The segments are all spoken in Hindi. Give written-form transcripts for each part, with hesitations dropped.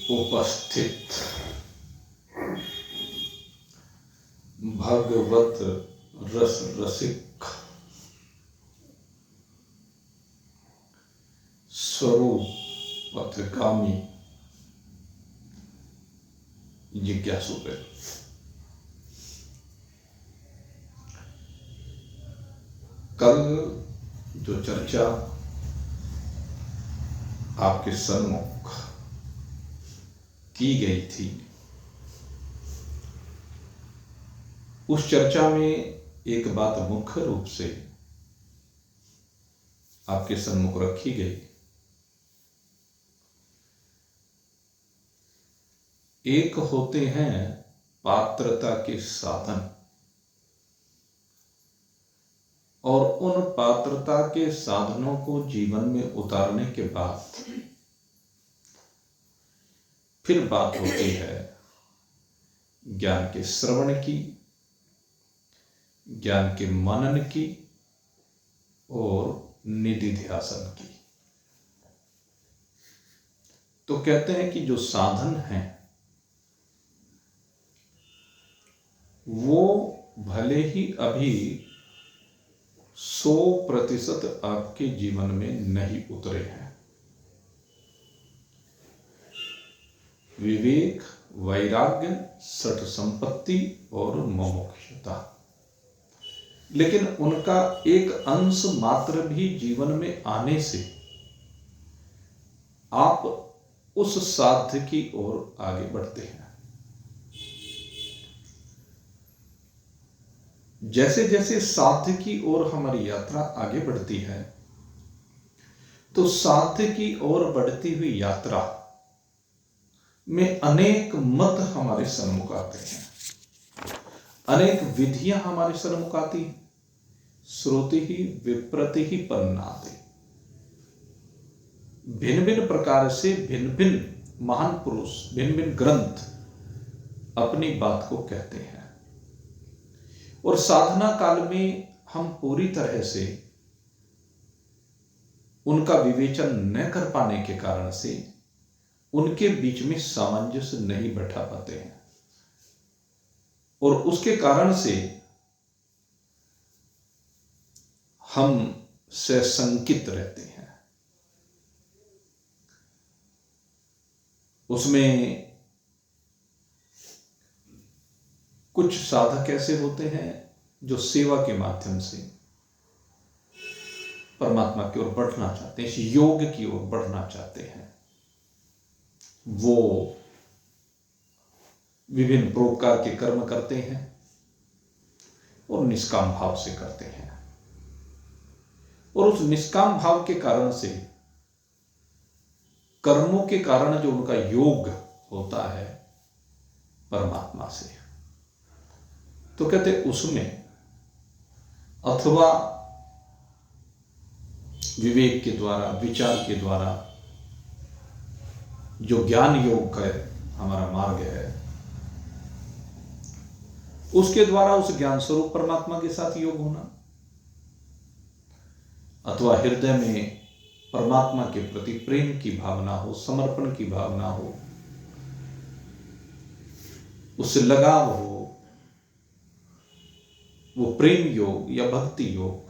उपस्थित भगवत रस रसिक स्वरूप पथगामी जिज्ञासु पे कल जो चर्चा आपके सन्मुख की गई थी, उस चर्चा में एक बात मुख्य रूप से आपके सन्मुख रखी गई। एक होते हैं पात्रता के साधन, और उन पात्रता के साधनों को जीवन में उतारने के बाद फिर बात होती है ज्ञान के श्रवण की, ज्ञान के मनन की और निधिध्यासन की। तो कहते हैं कि जो साधन हैं वो भले ही अभी 100% आपके जीवन में नहीं उतरे हैं। विवेक, वैराग्य, सठ संपत्ति और मुमुक्षुता, लेकिन उनका एक अंश मात्र भी जीवन में आने से आप उस साध्य की ओर आगे बढ़ते हैं। जैसे जैसे साध्य की ओर हमारी यात्रा आगे बढ़ती है, तो साध्य की ओर बढ़ती हुई यात्रा में अनेक मत हमारे सन्मुख आते हैं, अनेक विधियां हमारे सन्मुख आती हैं। श्रुति ही विप्रति ही पन्नाति, भिन्न भिन्न प्रकार से भिन्न भिन्न महान पुरुष, भिन्न भिन्न ग्रंथ अपनी बात को कहते हैं। और साधना काल में हम पूरी तरह से उनका विवेचन न कर पाने के कारण से उनके बीच में सामंजस्य नहीं बैठा पाते हैं, और उसके कारण से हम सशंकित रहते हैं। उसमें कुछ साधक ऐसे होते हैं जो सेवा के माध्यम से परमात्मा की ओर बढ़ना चाहते हैं, इस योग की ओर बढ़ना चाहते हैं। वो विभिन्न प्रकार के कर्म करते हैं और निष्काम भाव से करते हैं, और उस निष्काम भाव के कारण से कर्मों के कारण जो उनका योग होता है परमात्मा से, तो कहते उसमें अथवा विवेक के द्वारा, विचार के द्वारा, जो ज्ञान योग का हमारा मार्ग है, उसके द्वारा उस ज्ञान स्वरूप परमात्मा के साथ योग होना, अथवा हृदय में परमात्मा के प्रति प्रेम की भावना हो, समर्पण की भावना हो, उससे लगाव हो, वो प्रेम योग या भक्ति योग,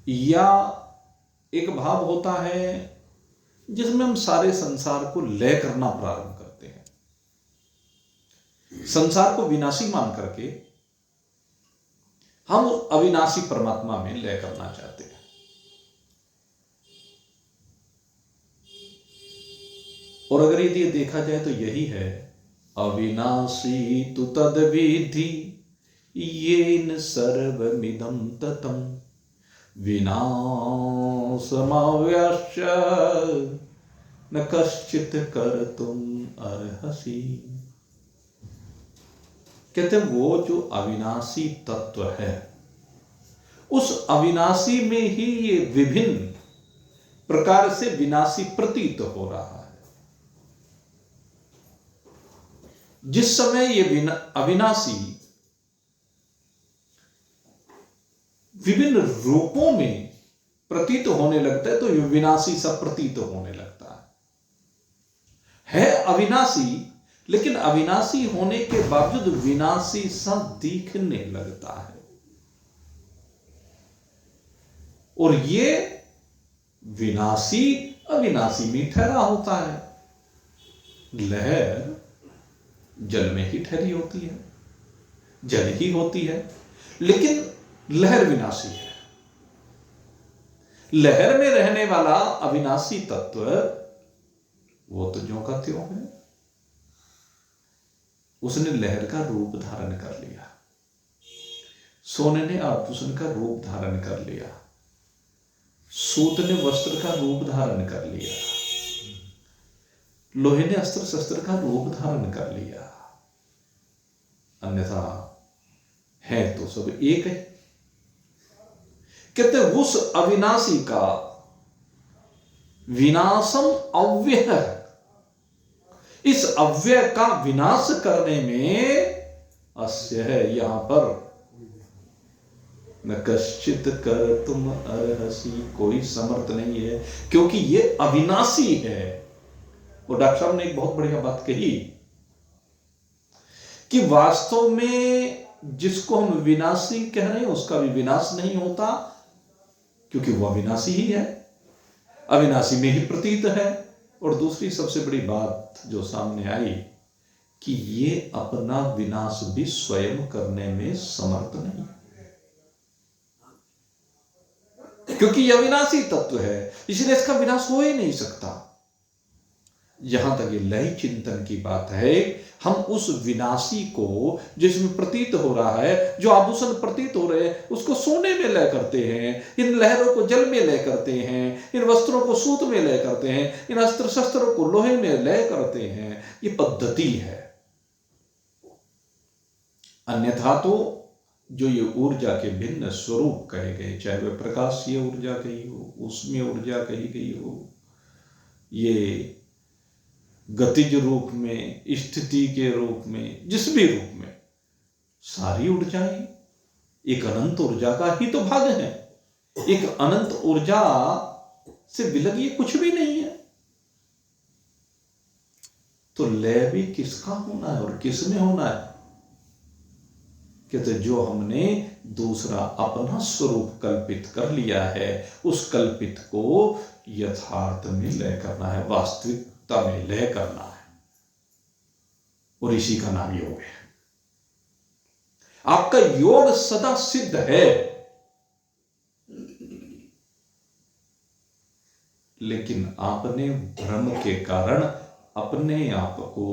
या एक भाव होता है जिसमें हम सारे संसार को लय करना प्रारंभ करते हैं, संसार को विनाशी मान करके हम अविनाशी परमात्मा में लय करना चाहते हैं। और अगर यदि देखा जाए तो यही है, अविनाशी तु तद विधि येन सर्वमिदं ततं विनाशमव्यश्च न कश्चित कर्तुम अर्हसि। कहते वो जो अविनाशी तत्व है, उस अविनाशी में ही ये विभिन्न प्रकार से विनाशी प्रतीत हो रहा है। जिस समय ये अविनाशी विभिन्न रूपों में प्रतीत होने लगता है, तो ये विनाशी सब प्रतीत होने लगता है। है अविनाशी, लेकिन अविनाशी होने के बावजूद विनाशी सा दिखने लगता है। और ये विनाशी अविनाशी में ठहरा होता है। लहर जल में ही ठहरी होती है, जल ही होती है, लेकिन लहर विनाशी है। लहर में रहने वाला अविनाशी तत्व वो तो ज्यों का त्यों है। उसने लहर का रूप धारण कर लिया, सोने ने आभूषण का रूप धारण कर लिया, सूत ने वस्त्र का रूप धारण कर लिया, लोहे ने अस्त्र शस्त्र का रूप धारण कर लिया, अन्यथा है तो सब एक है। कहते उस अविनाशी का विनाशम अव्यय है। इस अव्यय का विनाश करने में अस्य है, यहां पर न कश्चित कर तुम अर्हसि, कोई समर्थ नहीं है, क्योंकि ये अविनाशी है। और डॉक्टर साहब ने एक बहुत बढ़िया बात कही कि वास्तव में जिसको हम विनाशी कह रहे हैं उसका भी विनाश नहीं होता, क्योंकि वह अविनाशी ही है, अविनाशी में ही प्रतीत है। और दूसरी सबसे बड़ी बात जो सामने आई कि ये अपना विनाश भी स्वयं करने में समर्थ नहीं है, क्योंकि यह अविनाशी तत्व है, इसलिए इसका विनाश हो ही नहीं सकता। यहां तक ये लय चिंतन की बात है। हम उस विनाशी को जिसमें प्रतीत हो रहा है, जो आभूषण प्रतीत हो रहे हैं, उसको सोने में लय करते हैं, इन लहरों को जल में लय करते हैं, इन वस्त्रों को सूत में लय करते हैं, इन अस्त्र शस्त्रों को लोहे में लय करते हैं। ये पद्धति है। अन्यथा तो जो ये ऊर्जा के भिन्न स्वरूप कहे गए, चाहे वह प्रकाशीय ऊर्जा कही हो, उसमें ऊर्जा कही गई हो, ये गतिज रूप में, स्थिति के रूप में, जिस भी रूप में, सारी ऊर्जाएं एक अनंत ऊर्जा का ही तो भाग है। एक अनंत ऊर्जा से विलग ये कुछ भी नहीं है। तो लय भी किसका होना है और किस में होना है? कहते जो हमने दूसरा अपना स्वरूप कल्पित कर लिया है, उस कल्पित को यथार्थ में लय करना है, वास्तविकता में लय करना है, और इसी का नाम योग है। आपका योग सदा सिद्ध है, लेकिन आपने भ्रम के कारण अपने आप को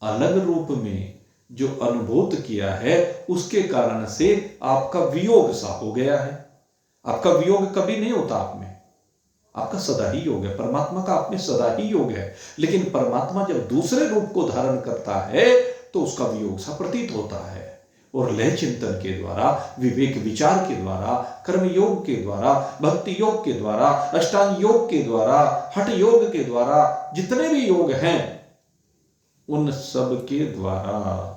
अलग रूप में जो अनुभूत किया है, उसके कारण से आपका वियोग सा हो गया है। आपका वियोग कभी नहीं होता आप में, आपका सदा ही योग है। परमात्मा का आप में सदा ही योग है, लेकिन परमात्मा जब दूसरे रूप को धारण करता है तो उसका वियोग सा प्रतीत होता है। और लय चिंतन के द्वारा, विवेक विचार के द्वारा, कर्म योग के द्वारा, भक्ति योग के द्वारा, अष्टांग योग के द्वारा, हठ योग के द्वारा, जितने भी योग हैं उन सब के द्वारा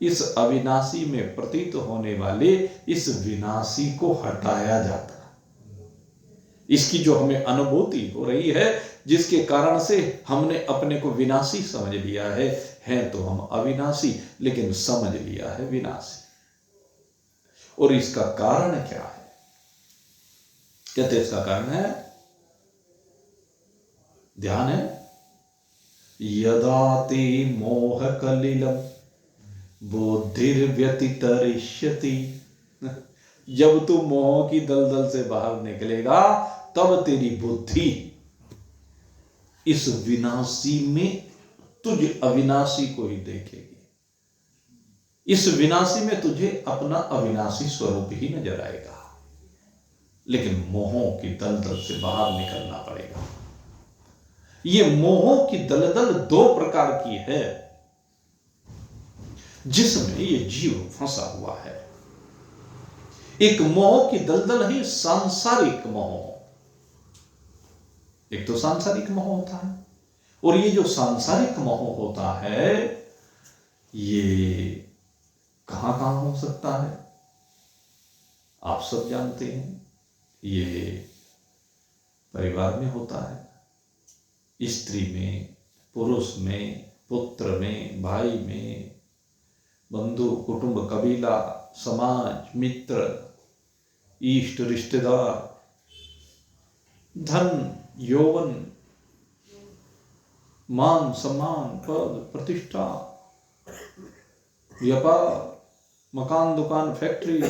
इस अविनाशी में प्रतीत होने वाले इस विनाशी को हटाया जाता है। इसकी जो हमें अनुभूति हो रही है, जिसके कारण से हमने अपने को विनाशी समझ लिया है तो हम अविनाशी, लेकिन समझ लिया है विनाशी। और इसका कारण क्या है? कहते इसका कारण है ध्यान है। यदा ते मोह कलिलम बुद्धिर्व्यतितरिष्यति, जब तू मोह की दलदल से बाहर निकलेगा तब तेरी बुद्धि इस विनाशी में तुझ अविनाशी को ही देखेगी। इस विनाशी में तुझे अपना अविनाशी स्वरूप ही नजर आएगा, लेकिन मोहों की दलदल से बाहर निकलना पड़ेगा। ये मोहों की दलदल दो प्रकार की है जिसमें ये जीव फंसा हुआ है। एक मोह की दलदल है सांसारिक मोह। एक तो सांसारिक मोह होता है, और ये जो सांसारिक मोह होता है ये कहां कहां हो सकता है आप सब जानते हैं। ये परिवार में होता है, स्त्री में, पुरुष में, पुत्र में, भाई में, बंधु, कुटुंब, कबीला, समाज, मित्र, इष्ट, रिश्तेदार, धन, यौवन, मान, सम्मान, पद, प्रतिष्ठा, व्यापार, मकान, दुकान, फैक्ट्री,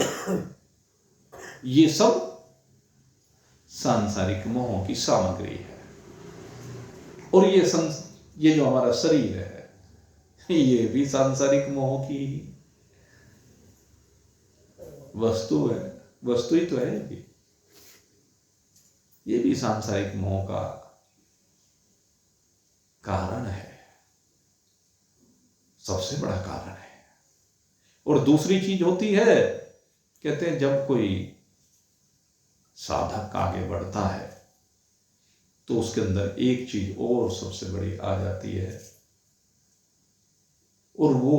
ये सब सांसारिक मोहों की सामग्री है। और ये जो हमारा शरीर है, ये भी सांसारिक मोह की वस्तु है, वस्तु ही तो है। ये भी सांसारिक मोह का कारण है, सबसे बड़ा कारण है। और दूसरी चीज होती है, कहते हैं जब कोई साधक आगे बढ़ता है तो उसके अंदर एक चीज और सबसे बड़ी आ जाती है, और वो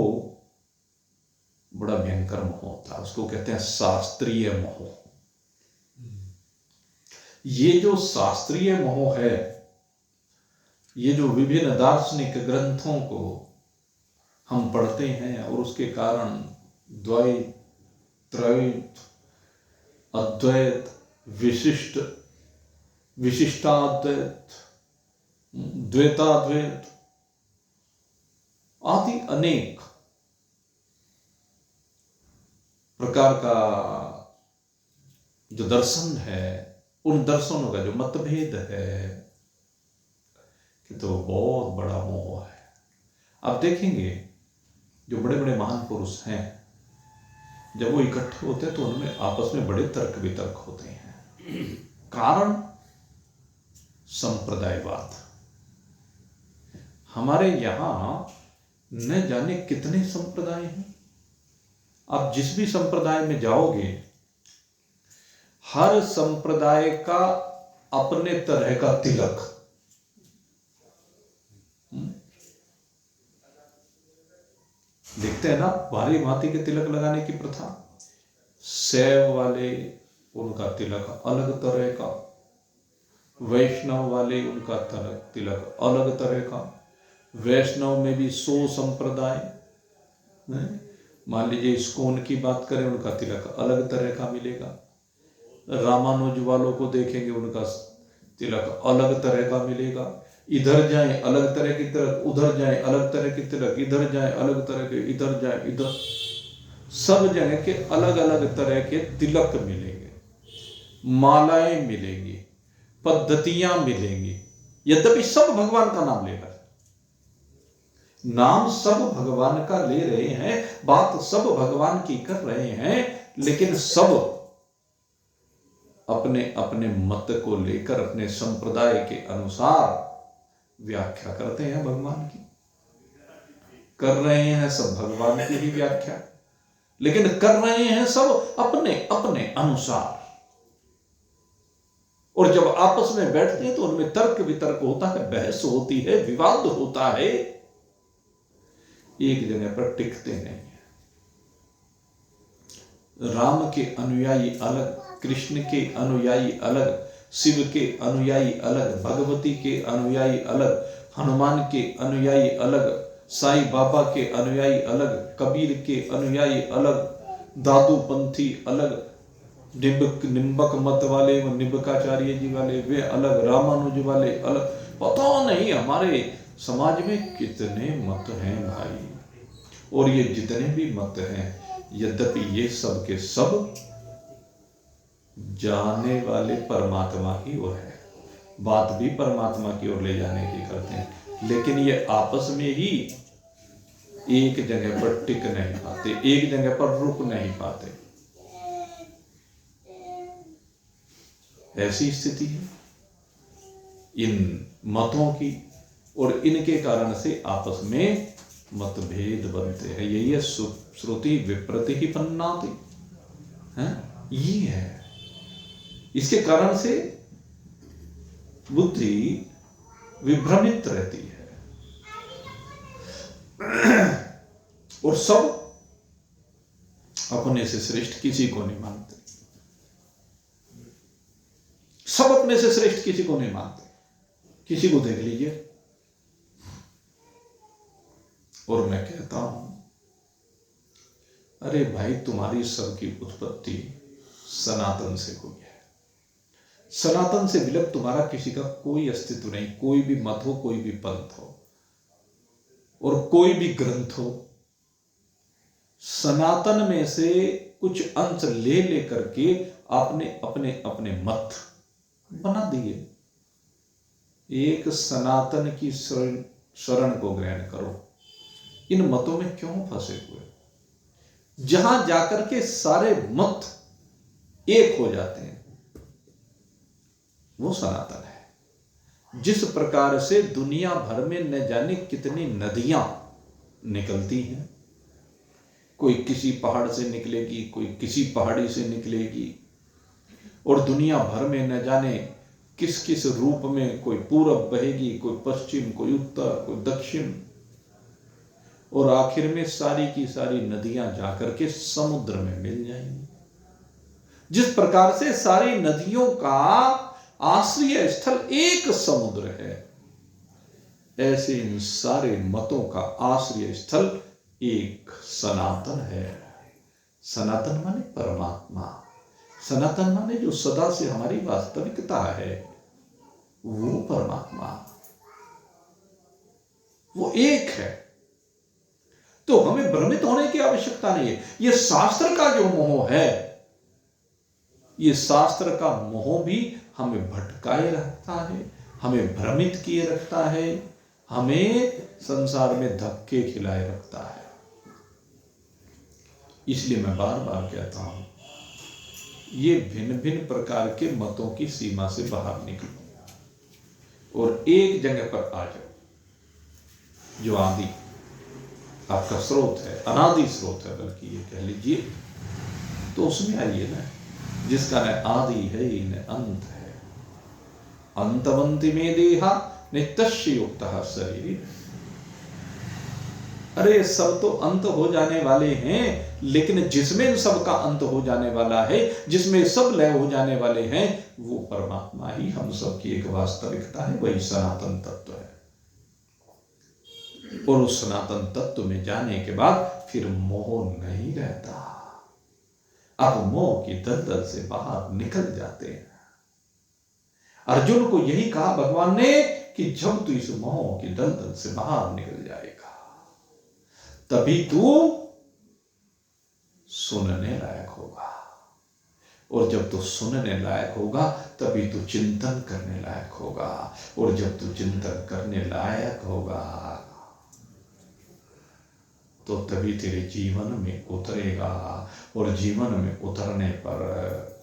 बड़ा भयंकर मोह होता है। उसको कहते हैं शास्त्रीय मोह। ये जो शास्त्रीय मोह है, ये जो विभिन्न दार्शनिक ग्रंथों को हम पढ़ते हैं और उसके कारण द्वैत, त्रैत, अद्वैत, विशिष्ट, विशिष्टाद्वैत, द्वैताद्वैत आदि अनेक प्रकार का जो दर्शन है, उन दर्शनों का जो मतभेद है, कि तो बहुत बड़ा मोह है। आप देखेंगे जो बड़े बड़े महान पुरुष हैं, जब वो इकट्ठे होते हैं तो उनमें आपस में बड़े तर्क वितर्क होते हैं। कारण संप्रदायवाद। हमारे यहां न जाने कितने संप्रदाय हैं। आप जिस भी संप्रदाय में जाओगे, हर संप्रदाय का अपने तरह का तिलक। देखते हैं ना, भारी भांति के तिलक लगाने की प्रथा। शैव वाले, उनका तिलक अलग तरह का, वैष्णव वाले उनका तिलक अलग तरह का। वैष्णव में भी 100 संप्रदाय, मान लीजिए इस्कॉन की बात करें, उनका तिलक अलग तरह का मिलेगा। रामानुज वालों को देखेंगे, उनका तिलक अलग तरह का मिलेगा। इधर जाए अलग तरह की तिलक, उधर जाए अलग तरह की तिलक, इधर जाए अलग तरह के, इधर जाए इधर, सब जगह के अलग अलग तरह के तिलक मिलेंगे, मालाएं मिलेंगी, पद्धतियां मिलेंगी। यद्यपि सब भगवान का नाम लेकर, नाम सब भगवान का ले रहे हैं, बात सब भगवान की कर रहे हैं, लेकिन सब अपने अपने मत को लेकर अपने संप्रदाय के अनुसार व्याख्या करते हैं। भगवान की कर रहे हैं सब भगवान की ही व्याख्या, लेकिन कर रहे हैं सब अपने अपने अनुसार। और जब आपस में बैठते हैं तो उनमें तर्क वितर्क होता है, बहस होती है, विवाद होता है, एक जगह पर टिकते नहीं है। राम के अनुयायी अलग, कृष्ण के अनुयायी अलग, शिव के अनुयायी अलग, भगवती के अनुयायी अलग, हनुमान के अनुयायी अलग, साईं बाबा के अनुयायी अलग, कबीर के अनुयायी अलग, दादूपंथी अलग, निम्बक मत वाले, वो निम्बकाचार्य जी वाले वे अलग, रामानुज वाले अलग। पता नहीं हमारे समाज में कितने मत हैं भाई। और ये जितने भी मत हैं, यद्यपि ये सब के सब जाने वाले परमात्मा की ओर है, बात भी परमात्मा की ओर ले जाने की करते हैं, लेकिन ये आपस में ही एक जगह पर टिक नहीं पाते, एक जगह पर रुक नहीं पाते। ऐसी स्थिति है इन मतों की, और इनके कारण से आपस में मतभेद बनते हैं। यही है श्रुति विप्रति ही पन्नाति, ये है। इसके कारण से बुद्धि विभ्रमित रहती है, और सब अपने से श्रेष्ठ किसी को नहीं मानते, सब अपने से श्रेष्ठ किसी को नहीं मानते। किसी को देख लीजिए, और मैं कहता हूं, अरे भाई, तुम्हारी सबकी उत्पत्ति सनातन से हुई है। सनातन से विलग तुम्हारा किसी का कोई अस्तित्व नहीं। कोई भी मत हो, कोई भी पंथ हो और कोई भी ग्रंथ हो, सनातन में से कुछ अंश ले लेकर के आपने अपने अपने मत बना दिए। एक सनातन की शरण को ग्रहण करो। इन मतों में क्यों फंसे हुए? जहां जाकर के सारे मत एक हो जाते हैं, वो सनातन है। जिस प्रकार से दुनिया भर में न जाने कितनी नदियां निकलती हैं, कोई किसी पहाड़ से निकलेगी, कोई किसी पहाड़ी से निकलेगी, और दुनिया भर में न जाने किस किस रूप में कोई पूरब बहेगी, कोई पश्चिम, कोई उत्तर, कोई दक्षिण, और आखिर में सारी की सारी नदियां जाकर के समुद्र में मिल जाएंगी। जिस प्रकार से सारी नदियों का आश्रय स्थल एक समुद्र है, ऐसे इन सारे मतों का आश्रय स्थल एक सनातन है। सनातन माने परमात्मा। सनातन माने जो सदा से हमारी वास्तविकता है, वो परमात्मा, वो एक है। तो हमें भ्रमित होने की आवश्यकता नहीं है। ये शास्त्र का जो मोह है, ये शास्त्र का मोह भी हमें भटकाए रखता है, हमें भ्रमित किए रखता है, हमें संसार में धक्के खिलाए रखता है। इसलिए मैं बार बार कहता हूं, ये भिन्न भिन्न प्रकार के मतों की सीमा से बाहर निकलो और एक जगह पर आ जाओ। जो आदि आपका स्रोत है, अनादि स्रोत है, बल्कि ये कह लीजिए, तो उसमें आइए ना, जिसका न आदि है न अंत है। अंतवंति में देहा नित्यस्य युक्तः शरीर। अरे सब तो अंत हो जाने वाले हैं, लेकिन जिसमें सबका अंत हो जाने वाला है, जिसमें सब लय हो जाने वाले हैं, वो परमात्मा ही हम सब की एक वास्तविकता है। वही सनातन तत्व है। और उस सनातन तत्व में जाने के बाद फिर मोह नहीं रहता। अब मोह की दलदल से बाहर निकल जाते हैं। अर्जुन को यही कहा भगवान ने कि जब तू इस मोह की दलदल से बाहर निकल जाएगा, तभी तू सुनने लायक होगा, और जब तू सुनने लायक होगा, तभी तू चिंतन करने लायक होगा, और जब तू चिंतन करने लायक होगा, तो तभी तेरे जीवन में उतरेगा। और जीवन में उतरने पर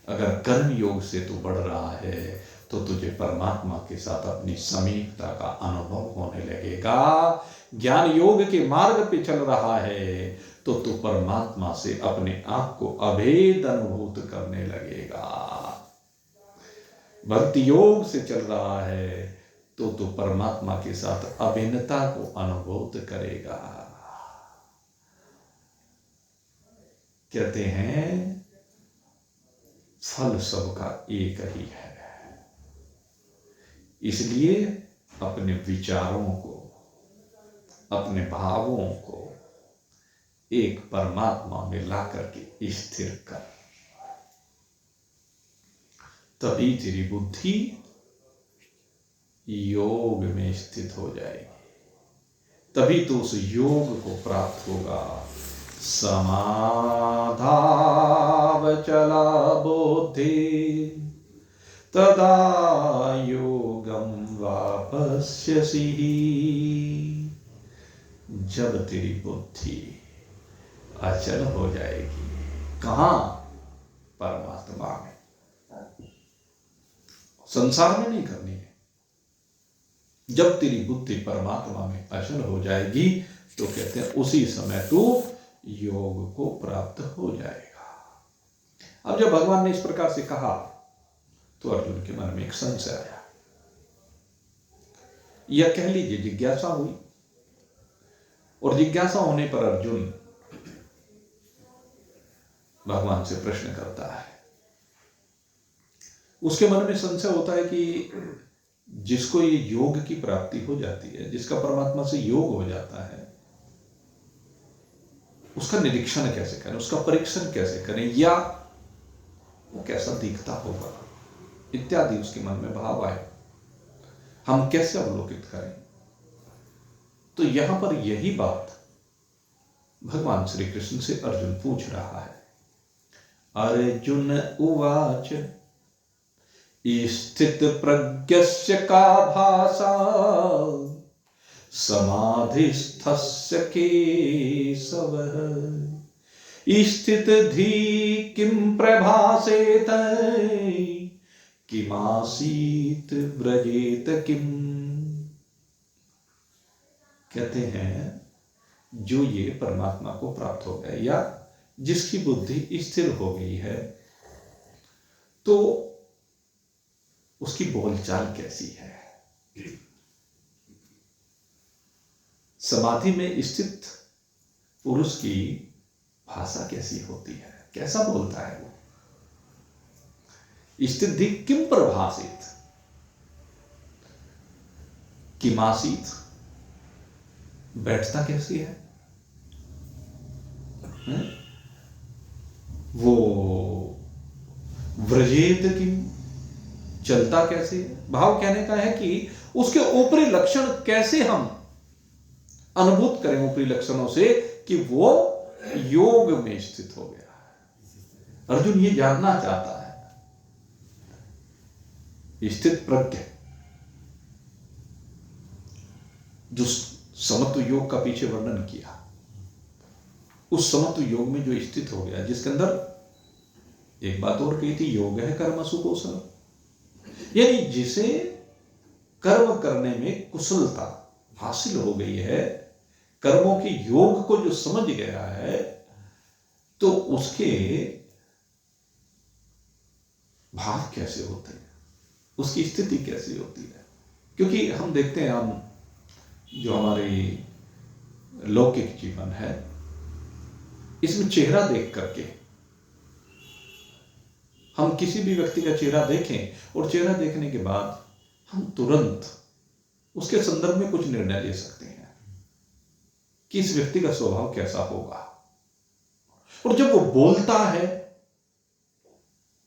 अगर कर्म योग से तू बढ़ रहा है, तो तुझे परमात्मा के साथ अपनी समीपता का अनुभव होने लगेगा। ज्ञान योग के मार्ग पे चल रहा है, तो तू परमात्मा से अपने आप को अभेद अनुभूत करने लगेगा। भक्ति योग से चल रहा है, तो तू परमात्मा के साथ अभिन्नता को अनुभूत करेगा। कहते हैं फल सबका एक ही है। इसलिए अपने विचारों को, अपने भावों को एक परमात्मा में ला करके स्थिर कर, तभी तेरी बुद्धि योग में स्थित हो जाएगी। तभी तो उस योग को प्राप्त होगा। समाधावचला बुद्धि तदा योगम वापस्यसि। जब तेरी बुद्धि अचल हो जाएगी, कहां? परमात्मा में। संसार में नहीं करनी है। जब तेरी बुद्धि परमात्मा में अचल हो जाएगी, तो कहते हैं उसी समय तू योग को प्राप्त हो जाएगा। अब जब भगवान ने इस प्रकार से कहा, तो अर्जुन के मन में एक संशय आया, या कह लीजिए जिज्ञासा हुई। और जिज्ञासा होने पर अर्जुन भगवान से प्रश्न करता है। उसके मन में संशय होता है कि जिसको ये योग की प्राप्ति हो जाती है, जिसका परमात्मा से योग हो जाता है, उसका निरीक्षण कैसे करें, उसका परीक्षण कैसे करें, या वो कैसा दिखता होगा इत्यादि उसके मन में भाव आए, हम कैसे अवलोकित करें। तो यहां पर यही बात भगवान श्री कृष्ण से अर्जुन पूछ रहा है। अर्जुन उवाच स्थित प्रज्ञस्य का भाषा समाधिस्थस्य केशवः स्थित धी किं प्रभासेत किमासीत व्रजेत किम। कहते हैं जो ये परमात्मा को प्राप्त हो गया या जिसकी बुद्धि स्थिर हो गई है, तो उसकी बोलचाल कैसी है, समाधि में स्थित पुरुष की भाषा कैसी होती है, कैसा बोलता है वो। स्थिति किम प्रभासित, किमासीत, बैठता कैसी है, वो व्रजेत किम, चलता कैसे है। भाव कहने का है कि उसके ऊपरी लक्षण कैसे हम अनुभूत करें, ऊपरी लक्षणों से कि वो योग में स्थित हो गया है। अर्जुन ये जानना चाहता है। स्थित प्रज्ञ जो समत्व योग का पीछे वर्णन किया, उस समत्व योग में जो स्थित हो गया, जिसके अंदर एक बात और कही थी, योग है कर्मसु कौशल, यानी जिसे कर्म करने में कुशलता हासिल हो गई है, कर्मों के योग को जो समझ गया है, तो उसके भाव कैसे होते हैं, उसकी स्थिति कैसी होती है। क्योंकि हम देखते हैं, हम जो हमारी लौकिक जीवन है, इसमें चेहरा देख करके हम किसी भी व्यक्ति का चेहरा देखें और चेहरा देखने के बाद हम तुरंत उसके संदर्भ में कुछ निर्णय ले सकते हैं कि इस व्यक्ति का स्वभाव कैसा होगा। और जब वो बोलता है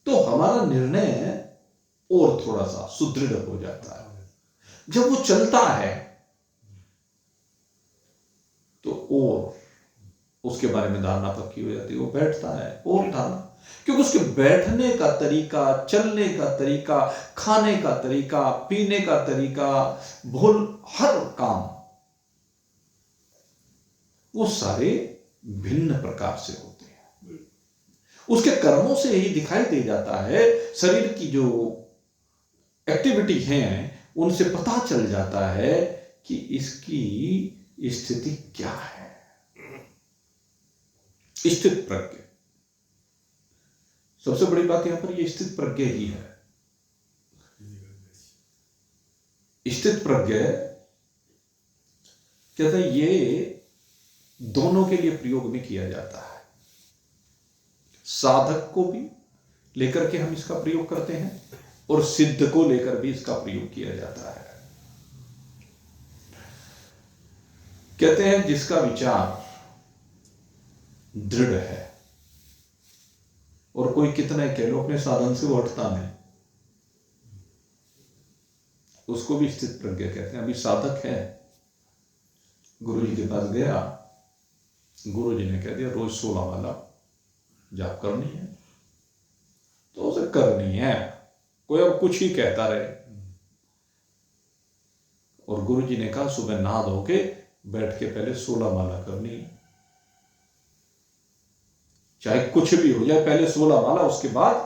तो हमारा निर्णय और थोड़ा सा सुदृढ़ हो जाता है। जब वो चलता है तो और उसके बारे में धारणा पक्की हो जाती है। वो बैठता है और धारणा, क्योंकि उसके बैठने का तरीका, चलने का तरीका, खाने का तरीका, पीने का तरीका, भूल, हर काम, वो सारे भिन्न प्रकार से होते हैं। उसके कर्मों से ही दिखाई दे जाता है, शरीर की जो एक्टिविटी है उनसे पता चल जाता है कि इसकी स्थिति क्या है। स्थित प्रज्ञ, सबसे बड़ी बात यहां पर ये स्थित प्रज्ञ ही है। स्थित प्रज्ञ कहते हैं ये दोनों के लिए प्रयोग में किया जाता है। साधक को भी लेकर के हम इसका प्रयोग करते हैं और सिद्ध को लेकर भी इसका प्रयोग किया जाता है। कहते हैं जिसका विचार दृढ़ है, और कोई कितना कह लो अपने साधन से वो हटता नहीं, उसको भी स्थित प्रज्ञ कहते हैं। अभी साधक है, गुरु जी के पास गया, गुरु जी ने कह दिया रोज 16 वाला जाप करनी है, तो उसे करनी है, कोई और कुछ ही कहता रहे। और गुरु जी ने कहा सुबह नहा धो के बैठ के पहले 16 माला करनी है, चाहे कुछ भी हो जाए, पहले 16 माला, उसके बाद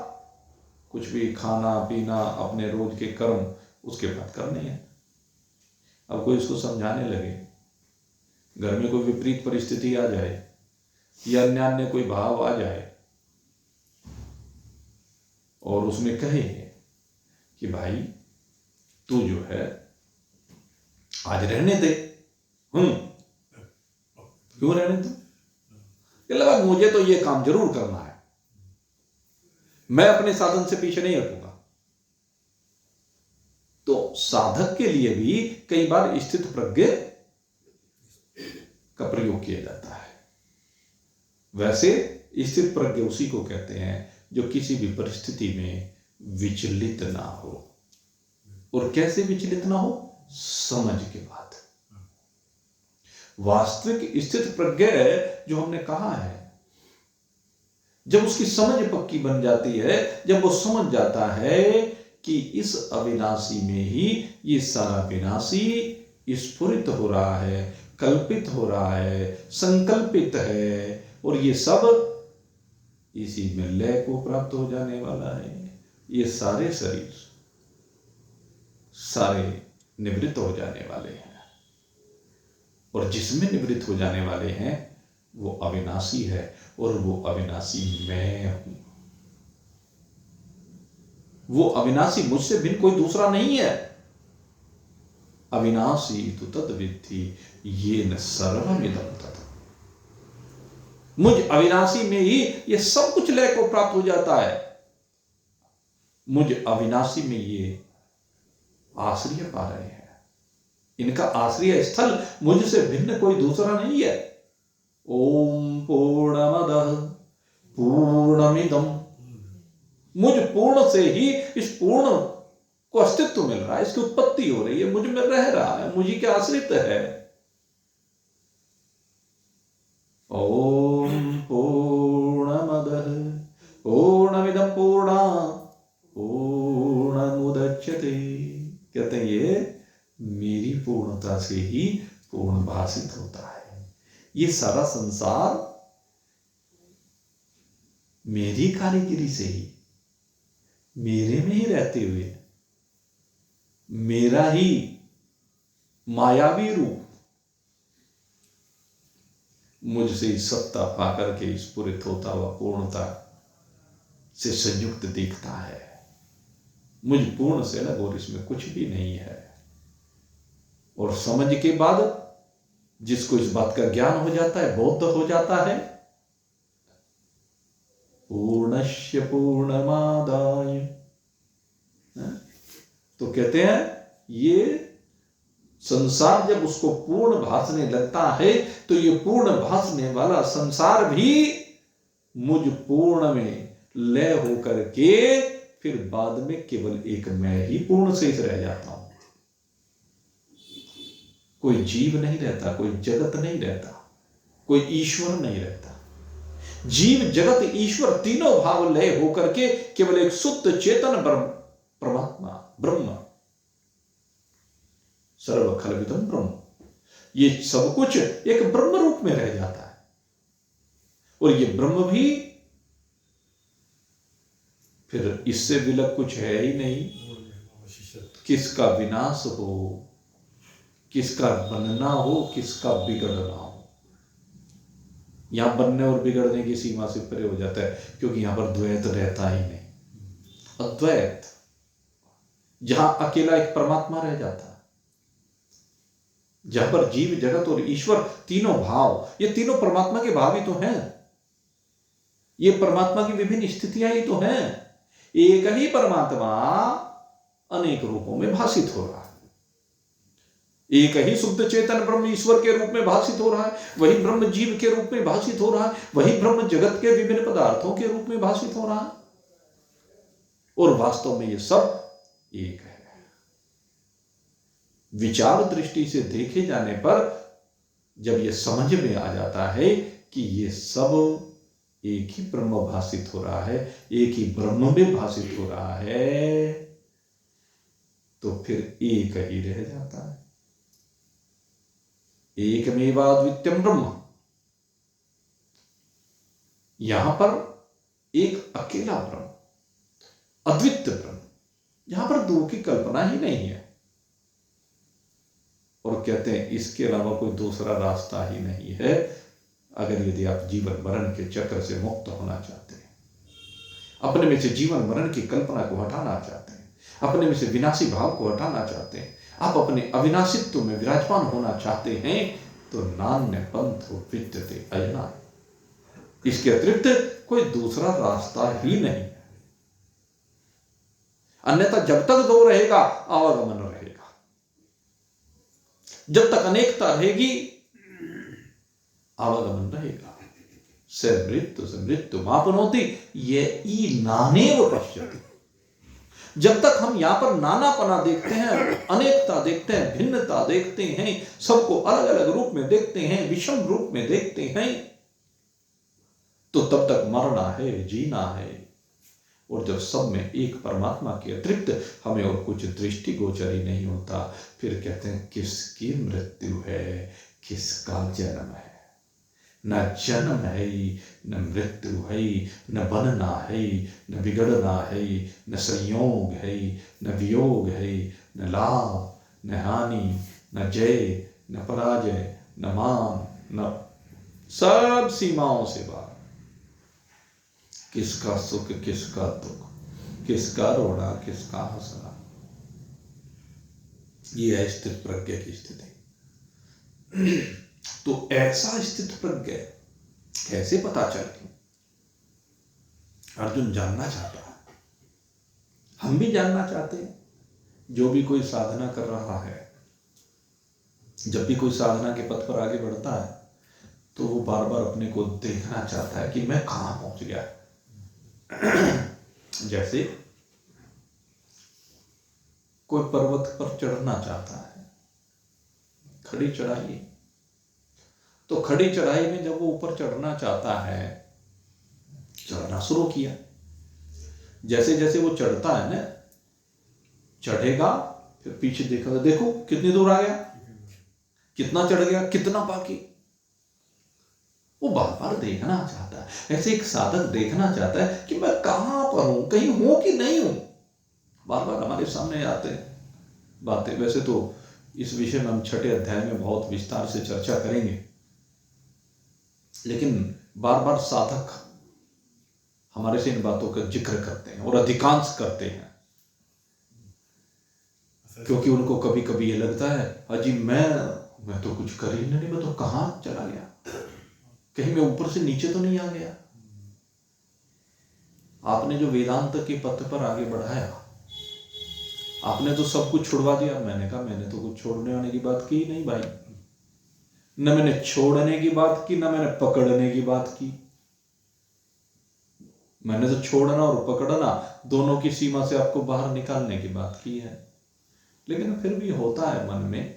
कुछ भी खाना पीना अपने रोज के कर्म उसके बाद करने हैं। अब कोई इसको समझाने लगे, घर में कोई विपरीत परिस्थिति आ जाए या अन्य कोई भाव आ जाए और उसमें कहे कि भाई तू जो है आज रहने दे, क्यों रहने दे, लगा मुझे तो ये काम जरूर करना है, मैं अपने साधन से पीछे नहीं हटूंगा। तो साधक के लिए भी कई बार स्थित प्रज्ञ का प्रयोग किया जाता है। वैसे स्थित प्रज्ञ उसी को कहते हैं जो किसी भी परिस्थिति में विचलित ना हो। और कैसे विचलित ना हो? समझ के बाद। वास्तविक स्थित प्रज्ञ जो हमने कहा है, जब उसकी समझ पक्की बन जाती है, जब वो समझ जाता है कि इस अविनाशी में ही ये सारा विनाशी स्फुरित हो रहा है, कल्पित हो रहा है, संकल्पित है, और ये सब इसी में लय को प्राप्त हो जाने वाला है। ये सारे शरीर सारे निवृत्त हो जाने वाले हैं, और जिसमें निवृत्त हो जाने वाले हैं वो अविनाशी है, और वो अविनाशी मैं हूं। वो अविनाशी मुझसे भिन्न कोई दूसरा नहीं है। अविनाशी तु तद विद्धि येन सर्वमिदं तत्। मुझ अविनाशी में ही ये सब कुछ लय को प्राप्त हो जाता है। मुझ अविनाशी में ये आश्रय पा रहे हैं। इनका आश्रय स्थल मुझसे भिन्न कोई दूसरा नहीं है। ओम पूर्णमदः पूर्णमिदम्। मुझ पूर्ण से ही इस पूर्ण को अस्तित्व मिल रहा है, इसकी उत्पत्ति हो रही है, मुझ में रह रहा है, मुझी के आश्रित है। ओम पूर्णमदः पूर्णमिदं पूर्णात् पूर्णमुदच्यते। कहते हैं ये मेरी पूर्णता से ही पूर्ण भाषित होता है। ये सारा संसार मेरी कारीगिरी से ही, मेरे में ही रहते हुए, मेरा ही मायावी रूप मुझसे सत्ता पाकर के स्फुरित होता हुआ पूर्णता से संयुक्त दिखता है। मुझ पूर्ण से अलग और इसमें कुछ भी नहीं है। और समझ के बाद जिसको इस बात का ज्ञान हो जाता है, बोध हो जाता है, पूर्णस्य पूर्णमादाय, तो कहते हैं ये संसार जब उसको पूर्ण भासने लगता है तो ये पूर्ण भासने वाला संसार भी मुझ पूर्ण में लय होकर के फिर बाद में केवल एक मैं ही पूर्ण से रह जाता हूं। कोई जीव नहीं रहता, कोई जगत नहीं रहता, कोई ईश्वर नहीं रहता। जीव जगत ईश्वर तीनों भाव लय होकर के केवल एक शुद्ध चेतन परमात्मा ब्रह्म, सर्व खलविदं ब्रह्म, ये सब कुछ एक ब्रह्म रूप में रह जाता है। और ये ब्रह्म भी फिर इससे विलग कुछ है ही नहीं। किसका विनाश हो, किसका बनना हो, किसका बिगड़ना हो। यहां बनने और बिगड़ने की सीमा से परे हो जाता है, क्योंकि यहां पर द्वैत रहता ही नहीं। अद्वैत, जहां अकेला एक परमात्मा रह जाता है, जहां पर जीव जगत और ईश्वर तीनों भाव, ये तीनों परमात्मा के भाव ही तो हैं। ये परमात्मा की विभिन्न स्थितियां ही तो हैं। एक ही परमात्मा अनेक रूपों में भाषित हो रहा है। एक ही शुद्ध चेतन ब्रह्म ईश्वर के रूप में भाषित हो रहा है, वही ब्रह्म जीव के रूप में भाषित हो रहा है, वही ब्रह्म जगत के विभिन्न पदार्थों के रूप में भाषित हो रहा है। और वास्तव में ये सब एक है। विचार दृष्टि से देखे जाने पर जब ये समझ में आ जाता है कि ये सब एक ही ब्रह्म भाषित हो रहा है, एक ही ब्रह्म में भाषित हो रहा है, तो फिर एक ही रह जाता है। एकमेवाद्वितीयं ब्रह्म। यहां पर एक अकेला ब्रह्म, अद्वितीय ब्रह्म, यहां पर दो की कल्पना ही नहीं है। और कहते हैं इसके अलावा कोई दूसरा रास्ता ही नहीं है। अगर यदि आप जीवन मरण के चक्र से मुक्त होना चाहते हैं, अपने में से जीवन मरण की कल्पना को हटाना चाहते हैं, अपने में से विनाशी भाव को हटाना चाहते हैं, आप अपने अविनाशित्व में विराजमान होना चाहते हैं, तो नान्य पंथ विद्यते अयना, इसके अतिरिक्त कोई दूसरा रास्ता ही नहीं है। अन्यथा जब तक दो रहेगा आवागमन रहेगा, जब तक अनेकता रहेगी आवागमन रहेगा। से मृत्युमापनोति ये ई नानेव पश्यति। जब तक हम यहाँ पर नानापना देखते हैं, अनेकता देखते हैं, भिन्नता देखते हैं, सबको अलग अलग रूप में देखते हैं, विषम रूप में देखते हैं, तो तब तक मरना है, जीना है। और जब सब में एक परमात्मा के अतिरिक्त हमें और कुछ दृष्टिगोचर ही नहीं होता, फिर कहते हैं किसकी मृत्यु है, किसका जन्म है। न जन्म है, न मृत्यु है, न बनना है, न बिगड़ना है, न संयोग है, न वियोग है, न लाभ, न हानि, न जय, न पराजय, न मान, न सब सीमाओं से बाहर। किसका सुख, किसका दुख, किसका रोना, किसका हंसना। ये है स्थित प्रज्ञ की स्थिति। तो ऐसा स्थित प्रज्ञ कैसे पता चले? अर्जुन जानना चाहता है, हम भी जानना चाहते हैं। जो भी कोई साधना कर रहा है, जब भी कोई साधना के पथ पर आगे बढ़ता है, तो वो बार बार अपने को देखना चाहता है कि मैं कहां पहुंच गया। जैसे कोई पर्वत पर चढ़ना चाहता है, खड़ी चढ़ाई, तो खड़ी चढ़ाई में जब वो ऊपर चढ़ना चाहता है, चढ़ना शुरू किया, जैसे जैसे वो चढ़ता है ना, चढ़ेगा, फिर पीछे देखेगा, देखो कितनी दूर आ गया, कितना चढ़ गया, कितना बाकी। वो बार बार देखना चाहता है। ऐसे एक साधक देखना चाहता है कि मैं कहां पर हूं, कहीं हूं कि नहीं हूं। बार बार हमारे सामने आते बातें। वैसे तो इस विषय में हम 6ठे अध्याय में बहुत विस्तार से चर्चा करेंगे, लेकिन बार बार साधक हमारे से इन बातों का जिक्र करते हैं, और अधिकांश करते हैं, क्योंकि उनको कभी कभी ये लगता है अजी मैं तो कुछ कर ही नहीं, मैं तो कहां चला गया, कहीं मैं ऊपर से नीचे तो नहीं आ गया। आपने जो वेदांत के पथ पर आगे बढ़ाया, आपने तो सब कुछ छुड़वा दिया। मैंने कहा मैंने तो कुछ छोड़ने वाने की बात की नहीं भाई, न मैंने छोड़ने की बात की, न मैंने पकड़ने की बात की। मैंने तो छोड़ना और पकड़ना दोनों की सीमा से आपको बाहर निकालने की बात की है। लेकिन फिर भी होता है मन में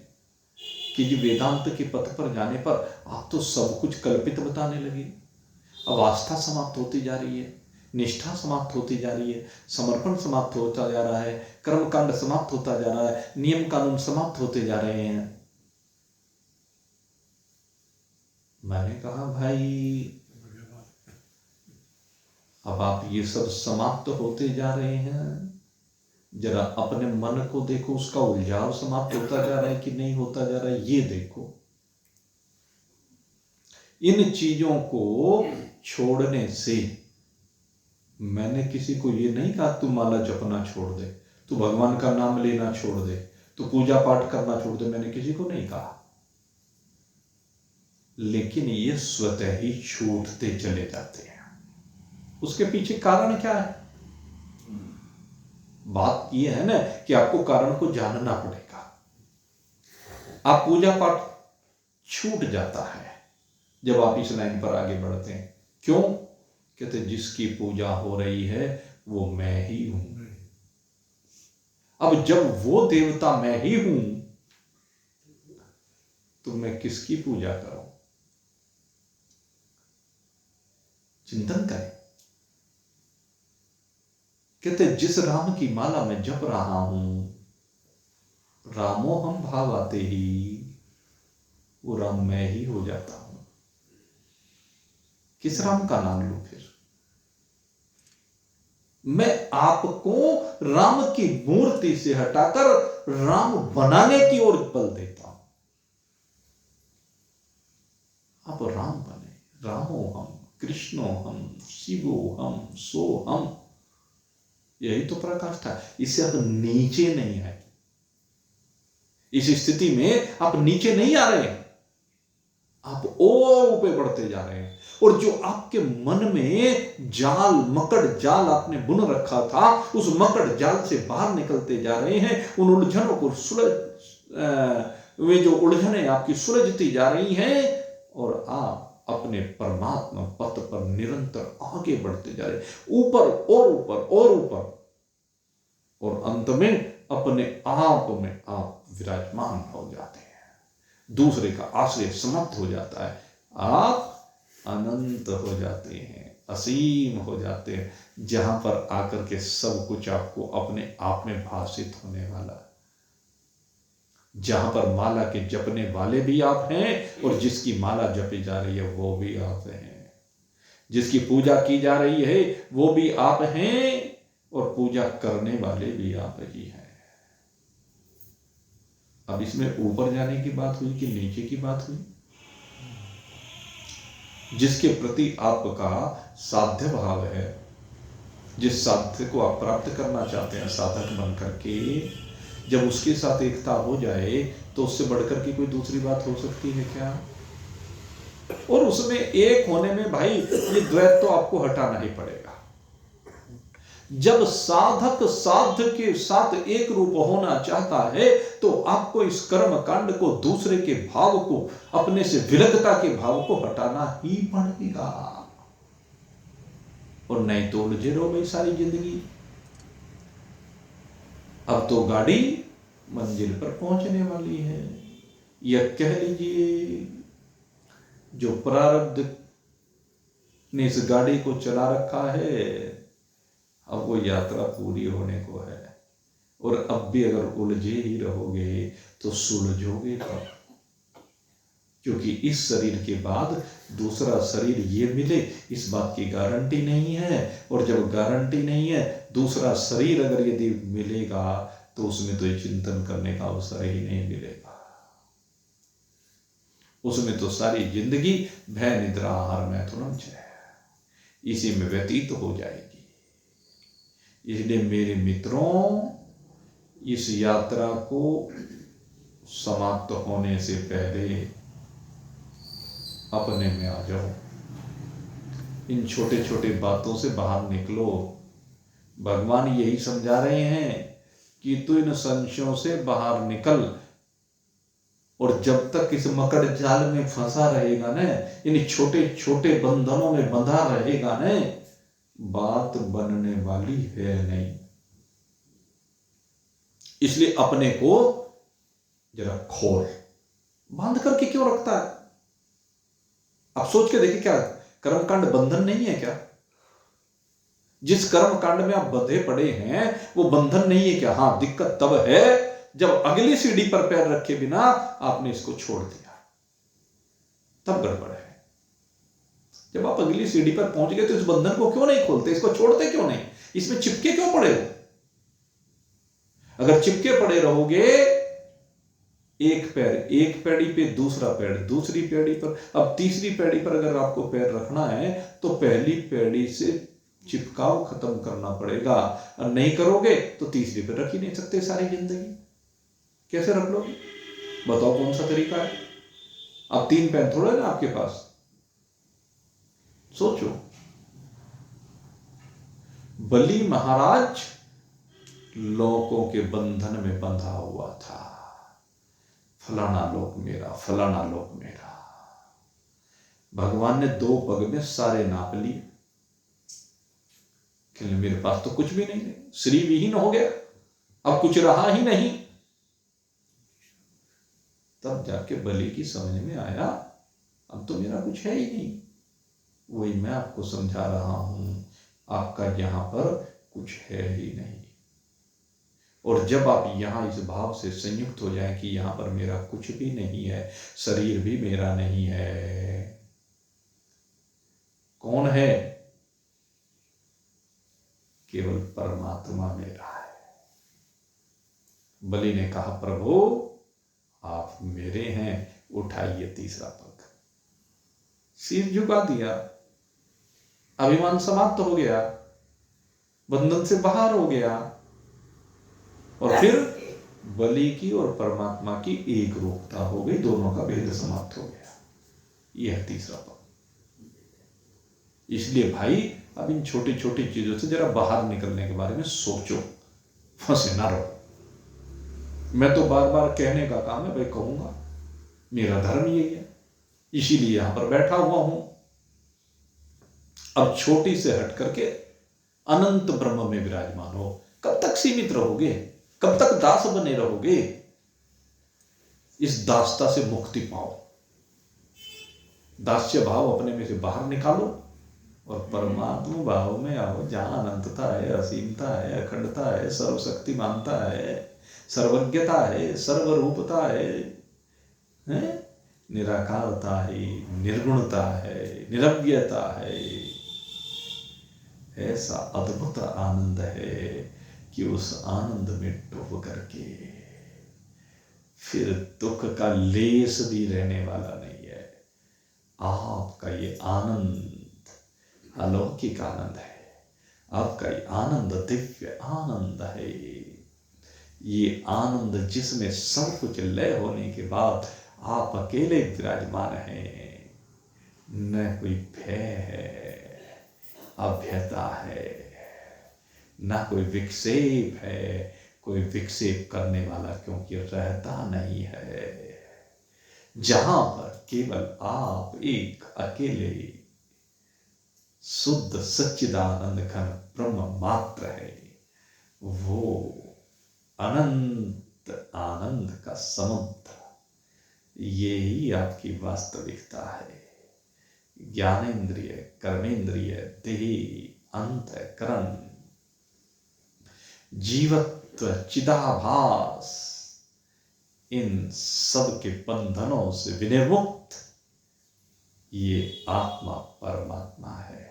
कि जी वेदांत के पथ पर जाने पर आप तो सब कुछ कल्पित बताने लगे। अब आस्था समाप्त होती जा रही है, निष्ठा समाप्त होती जा रही है, समर्पण समाप्त होता जा रहा है, कर्मकांड समाप्त होता जा रहा है, नियम कानून समाप्त होते जा रहे हैं। मैंने कहा भाई अब आप ये सब समाप्त होते जा रहे हैं, जरा अपने मन को देखो, उसका उलझाव समाप्त होता जा रहा है कि नहीं होता जा रहा है, ये देखो। इन चीजों को छोड़ने से, मैंने किसी को ये नहीं कहा तू माला जपना छोड़ दे, तू भगवान का नाम लेना छोड़ दे, तू पूजा पाठ करना छोड़ दे, मैंने किसी को नहीं कहा। लेकिन ये स्वतः ही छूटते चले जाते हैं। उसके पीछे कारण क्या है? बात यह है ना कि आपको कारण को जानना पड़ेगा। आप पूजा पाठ छूट जाता है जब आप इस लाइन पर आगे बढ़ते हैं। क्यों? कहते जिसकी पूजा हो रही है वो मैं ही हूं। अब जब वो देवता मैं ही हूं तो मैं किसकी पूजा करूं? चिंतन करें। कहते जिस राम की माला मैं जप रहा हूं, रामो हम भाव आते ही वो राम मैं ही हो जाता हूं। किस राम का नाम लूं फिर? मैं आपको राम की मूर्ति से हटाकर राम बनाने की ओर बल देता हूं। आप राम बने। रामो हम, कृष्णो हम, शिवो हम, सो हम। यही तो प्रकाश था। इससे आप नीचे नहीं आए। इस स्थिति में आप नीचे नहीं आ रहे, आप और ऊपर बढ़ते जा रहे हैं। और जो आपके मन में जाल, मकड़ जाल आपने बुन रखा था, उस मकड़ जाल से बाहर निकलते जा रहे हैं। उन उलझनों को वे जो उलझनें आपकी सुलझती जा रही हैं, और आप अपने परमात्मा पथ पर निरंतर आगे बढ़ते जा रहे, ऊपर और ऊपर और ऊपर, और अंत में अपने आप में आप विराजमान हो जाते हैं, दूसरे का आश्रय समाप्त हो जाता है, आप अनंत हो जाते हैं, असीम हो जाते हैं, जहां पर आकर के सब कुछ आपको अपने आप में भाषित होने वाला, जहां पर माला के जपने वाले भी आप हैं और जिसकी माला जपी जा रही है वो भी आप हैं, जिसकी पूजा की जा रही है वो भी आप हैं और पूजा करने वाले भी आप ही हैं। अब इसमें ऊपर जाने की बात हुई कि नीचे की बात हुई? जिसके प्रति आपका साध्य भाव है, जिस साध्य को आप प्राप्त करना चाहते हैं साधक बन करके, जब उसके साथ एकता हो जाए तो उससे बढ़कर की कोई दूसरी बात हो सकती है क्या? और उसमें एक होने में भाई ये द्वैत तो आपको हटाना ही पड़ेगा। जब साधक साध्य के साथ एक रूप होना चाहता है तो आपको इस कर्म कांड को, दूसरे के भाव को, अपने से विरक्ता के भाव को हटाना ही पड़ेगा, और नहीं तो उलझे रहो भाई सारी जिंदगी। अब तो गाड़ी मंजिल पर पहुंचने वाली है, या कह लीजिए जो प्रारब्ध ने इस गाड़ी को चला रखा है, अब वो यात्रा पूरी होने को है, और अब भी अगर उलझे ही रहोगे तो सुलझोगे कब? क्योंकि इस शरीर के बाद दूसरा शरीर ये मिले इस बात की गारंटी नहीं है, और जब गारंटी नहीं है दूसरा शरीर अगर यदि मिलेगा तो उसमें तो चिंतन करने का अवसर ही नहीं मिलेगा, उसमें तो सारी जिंदगी भय निद्रा आहार मैथुनम इसी में व्यतीत हो जाएगी। इसलिए मेरे मित्रों, इस यात्रा को समाप्त होने से पहले अपने में आ जाओ, इन छोटे छोटे बातों से बाहर निकलो। भगवान यही समझा रहे हैं कि तू इन संशयों से बाहर निकल, और जब तक इस मकड़ जाल में फंसा रहेगा न, इन छोटे छोटे बंधनों में बंधा रहेगा न, बात बनने वाली है नहीं। इसलिए अपने को जरा खोल, बांध करके क्यों रखता है? आप सोच के देखिए, क्या कर्मकांड बंधन नहीं है क्या? जिस कर्मकांड में आप बंधे पड़े हैं वो बंधन नहीं है क्या? हाँ, दिक्कत तब है जब अगली सीढ़ी पर पैर रखे बिना आपने इसको छोड़ दिया, तब गड़बड़ है। जब आप अगली सीढ़ी पर पहुंच गए तो इस बंधन को क्यों नहीं खोलते, इसको छोड़ते क्यों नहीं, इसमें चिपके क्यों पड़े हो? अगर चिपके पड़े रहोगे, एक पैर एक पैड़ी पे, दूसरा पैर दूसरी पैड़ी पर, अब तीसरी पैड़ी पर अगर आपको पैर रखना है तो पहली पैड़ी से चिपकाव खत्म करना पड़ेगा, और नहीं करोगे तो तीसरी पे रख ही नहीं सकते सारी जिंदगी। कैसे रख लोगे? बताओ कौन सा तरीका है? अब 3 पैर थोड़ा है ना आपके पास, सोचो। बलि महाराज लोगों के बंधन में बंधा हुआ था, फलाना लोक मेरा, फलाना लोक मेरा। भगवान ने 2 पग में सारे नाप लिए, कि मेरे पास तो कुछ भी नहीं है, श्री विहीन हो गया, अब कुछ रहा ही नहीं। तब जाके बलि की समझ में आया, अब तो मेरा कुछ है ही नहीं। वही मैं आपको समझा रहा हूं, आपका यहां पर कुछ है ही नहीं। और जब आप यहां इस भाव से संयुक्त हो जाएं कि यहां पर मेरा कुछ भी नहीं है, शरीर भी मेरा नहीं है, कौन है? केवल परमात्मा मेरा है। बलि ने कहा, प्रभु आप मेरे हैं, उठाइए तीसरा पग। सिर झुका दिया, अभिमान समाप्त हो गया, बंधन से बाहर हो गया, और फिर बलि की और परमात्मा की एक रूपता हो गई, दोनों का भेद समाप्त हो गया। यह तीसरा पग। इसलिए भाई अब इन छोटी छोटी चीजों से जरा बाहर निकलने के बारे में सोचो, फंसे ना रहो। मैं तो बार बार कहने का काम है भाई, कहूंगा, मेरा धर्म यही है। इसीलिए यहां पर बैठा हुआ हूं। अब छोटी से हट करके अनंत ब्रह्म में विराजमान हो। कब तक सीमित रहोगे? कब तक दास बने रहोगे? इस दासता से मुक्ति पाओ, दास्य भाव अपने में से बाहर निकालो और परमात्मा भाव में आओ, जहां अनंतता है, असीमता है, अखंडता है, सर्वशक्तिमानता है, सर्वज्ञता है, सर्वरूपता है? निराकारता है, निर्गुणता है, निरव्यता है। ऐसा अद्भुत आनंद है कि उस आनंद में डूब करके फिर दुख का लेस भी रहने वाला नहीं है। आपका ये आनंद अलौकिक आनंद है, आपका ये आनंद दिव्य आनंद है। ये आनंद जिसमें सब कुछ लय होने के बाद आप अकेले विराजमान हैं। न कोई भय है, अभ्यता है, न कोई विक्षेप है, कोई विक्षेप करने वाला क्योंकि रहता नहीं है। जहां पर केवल आप एक अकेले शुद्ध सच्चिदानंद घन ब्रह्म मात्र है, वो अनंत आनंद का समुद्र, ये ही आपकी वास्तविकता है। ज्ञानेन्द्रिय, कर्मेंद्रिय, देही, अंतःकरण, जीवत्व, चिदाभास, इन सब के बंधनों से विनिर्मुक्त ये आत्मा परमात्मा है।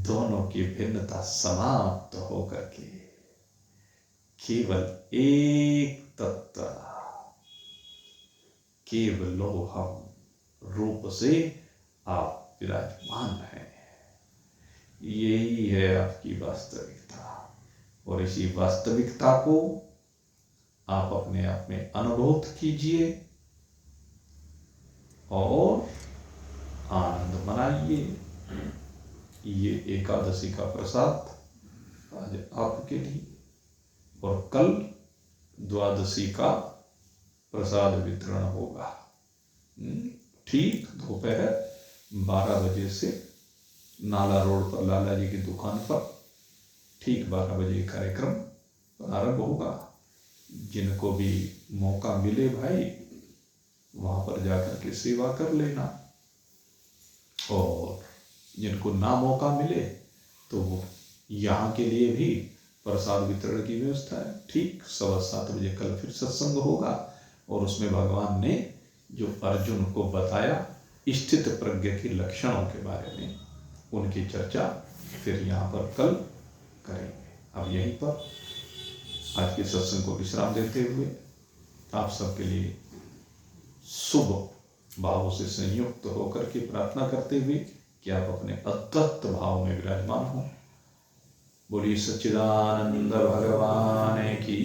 दोनों की भिन्नता समाप्त होकर के केवल एक तत्व, केवलोहम रूप से आप विराजमान हैं। यही है आपकी वास्तविकता, और इसी वास्तविकता को आप अपने आप में अनुभूत कीजिए और आनंद मनाइए। ये एकादशी का प्रसाद आज आपके लिए, और कल द्वादशी का प्रसाद वितरण होगा। ठीक दोपहर 12 बजे से नाला रोड पर लाला जी की दुकान पर ठीक 12 बजे कार्यक्रम प्रारंभ होगा। जिनको भी मौका मिले भाई, वहां पर जाकर के सेवा कर लेना, और जिनको ना मौका मिले तो वो यहाँ के लिए भी प्रसाद वितरण की व्यवस्था है। ठीक 7:15 बजे कल फिर सत्संग होगा, और उसमें भगवान ने जो अर्जुन को बताया स्थित प्रज्ञ के लक्षणों के बारे में, उनकी चर्चा फिर यहाँ पर कल करेंगे। अब यहीं पर आज के सत्संग को विश्राम देते हुए आप सबके लिए शुभ भावों से संयुक्त होकर के प्रार्थना करते हुए कि आप अपने अद्वैत भाव में विराजमान हो। बोलिए सच्चिदानंद भगवान की